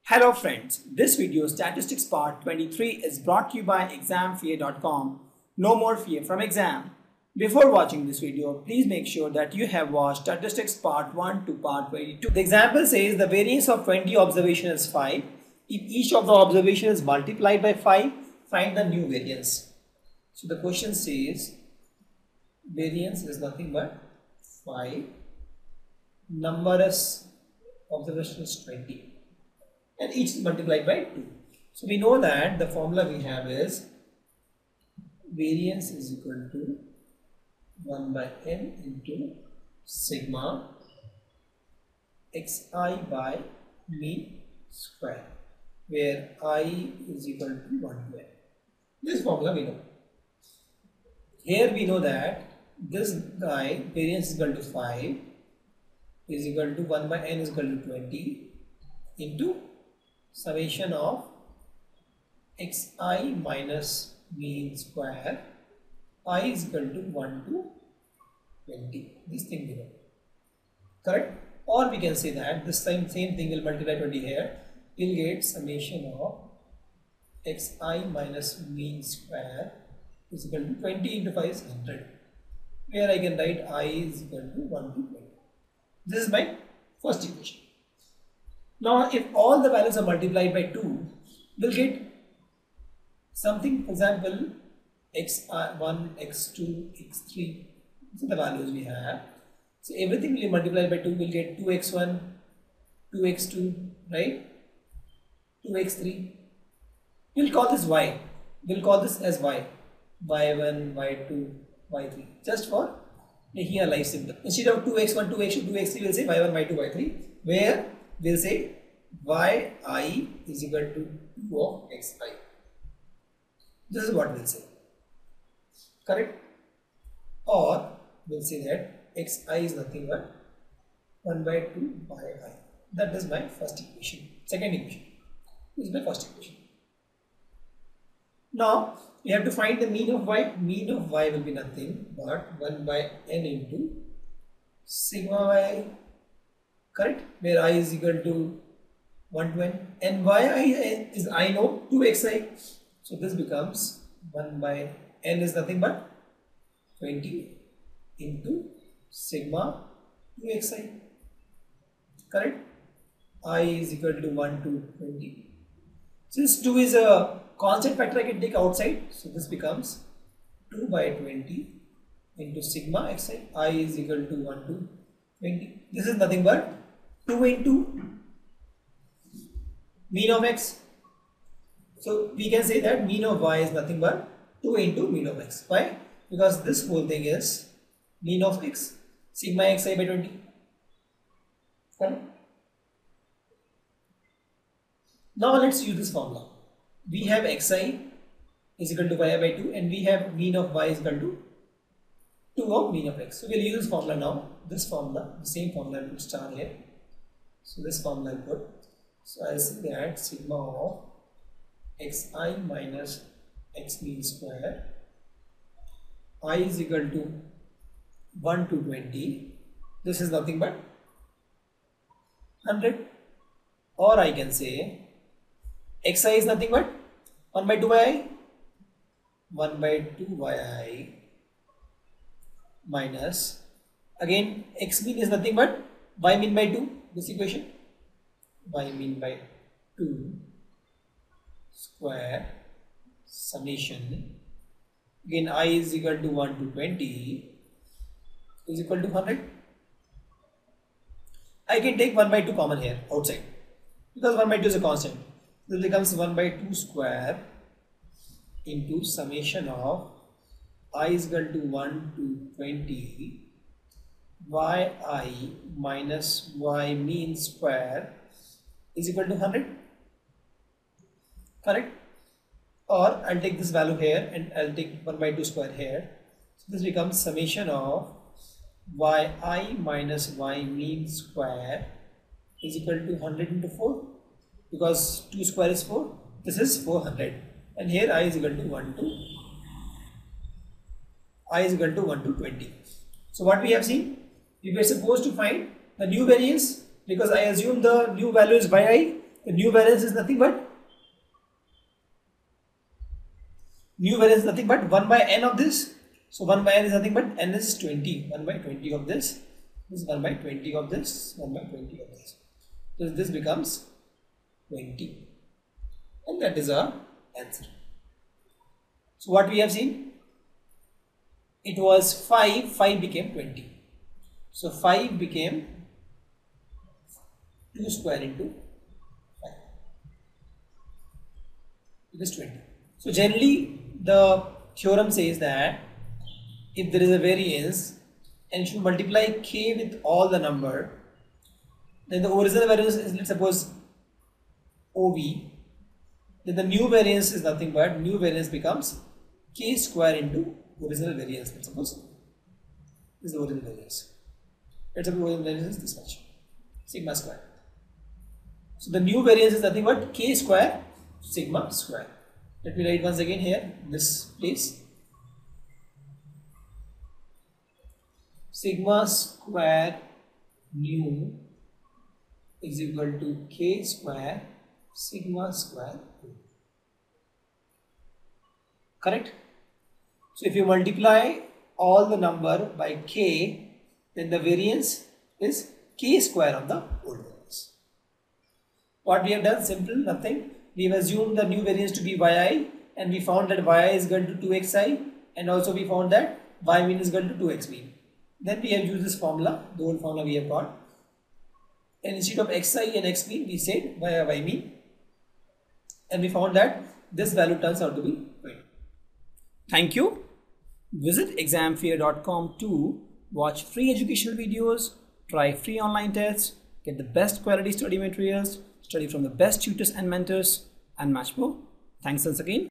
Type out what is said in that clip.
Hello friends, this video Statistics Part 23 is brought to you by examfear.com. No more fear from exam. Before watching this video, please make sure that you have watched Statistics Part 1 to Part 22. The example says the variance of 20 observations is 5. If each of the observations is multiplied by 5, find the new variance. So the question says variance is nothing but 5. Number is observation is 20. And each is multiplied by 2. So we know that the formula we have is variance is equal to 1 by n into sigma xi by mean square, where I is equal to 1 to n. This formula we know. Here we know that this guy variance is equal to 5 is equal to 1 by n is equal to 20 into summation of xi minus mean square I is equal to 1 to 20. This thing we know. Correct? Or we can say that this same thing will multiply 20 here. We'll get summation of xi minus mean square is equal to 20 into 5 is 100. Where I can write I is equal to 1 to 20. This is my first equation. Now, if all the values are multiplied by 2, we'll get something, for example, x1, x2, x3. These are the values we have. So, everything will be multiplied by 2, we'll get 2x1, 2x2, right? 2x3. We'll call this y. We'll call this as y. y1, y2, y3. Just for making our life simple. Instead of 2x1, 2x2, 2x3, we'll say y1, y2, y3. Where we'll say yi is equal to 2 of xi. This is what we'll say. Correct? Or we'll say that xi is nothing but 1 by 2 yi. That is my first equation. Second equation. This is my first equation. Now we have to find the mean of y. Mean of y will be nothing but 1 by n into sigma y. Correct? Where I is equal to 1 to n. And yi is I know 2xi. So this becomes 1 by n is nothing but 20 into sigma 2xi. Correct? I is equal to 1 to 20. Since 2 is a constant factor, I can take outside. So this becomes 2 by 20 into sigma xi. I is equal to 1 to 20. This is nothing but 2 into mean of x. So we can say that mean of y is nothing but 2 into mean of x. Why? Because this whole thing is mean of x, sigma xi by 20. Correct? Now let's use this formula. We have xi is equal to yi by 2 and we have mean of y is equal to 2 of mean of x. So we'll use this formula now. This formula, the same formula will start here. So this formula I'll put. So I'll say that sigma of xi minus x mean square I is equal to 1 to 20. This is nothing but 100. Or I can say xi is nothing but 1 by 2 yi. 1 by 2 yi minus, again x mean is nothing but y mean by 2. This equation, y mean by 2 square summation, again I is equal to 1 to 20 is equal to 100. I can take 1 by 2 common here outside because 1 by 2 is a constant. This becomes 1 by 2 square into summation of I is equal to 1 to 20 yi minus y mean square is equal to 100. Correct? Or I'll take this value here and I'll take 1 by 2 square here. So this becomes summation of yi minus y mean square is equal to 100 into 4, because 2 square is 4. This is 400 and here I is equal to 1 to 20. So what we have seen, we were supposed to find the new variance because I assume the new value is yi The new variance is nothing but 1 by n of this. So 1 by n is nothing but n is 20. 1 by 20 of this. This is 1 by 20 of this. 1 by 20 of this. So this becomes 20. And that is our answer. So what we have seen? It was 5. 5 became 20. So 5 became 2 square into 5. It is 20. So generally the theorem says that if there is a variance and you should multiply k with all the number, then the original variance is, let's suppose, OV, then the new variance is nothing but new variance becomes k square into original variance. Let's suppose this is the original variance. Let's suppose original variance is this much, sigma square. So the new variance is nothing but k square sigma square. Let me write once again here, this place. Sigma square new is equal to k square sigma square. Correct? So if you multiply all the number by k, then the variance is k square of the old variance. What we have done? Simple, nothing. We have assumed the new variance to be yi, and we found that yi is equal to 2xi, and also we found that y mean is equal to 2x mean. Then we have used this formula, the old formula we have got, and instead of xi and x mean, we said y mean, and we found that this value turns out to be 20. Thank you. Visit examfear.com to watch free educational videos, try free online tests, get the best quality study materials, study from the best tutors and mentors, and much more. Thanks once again.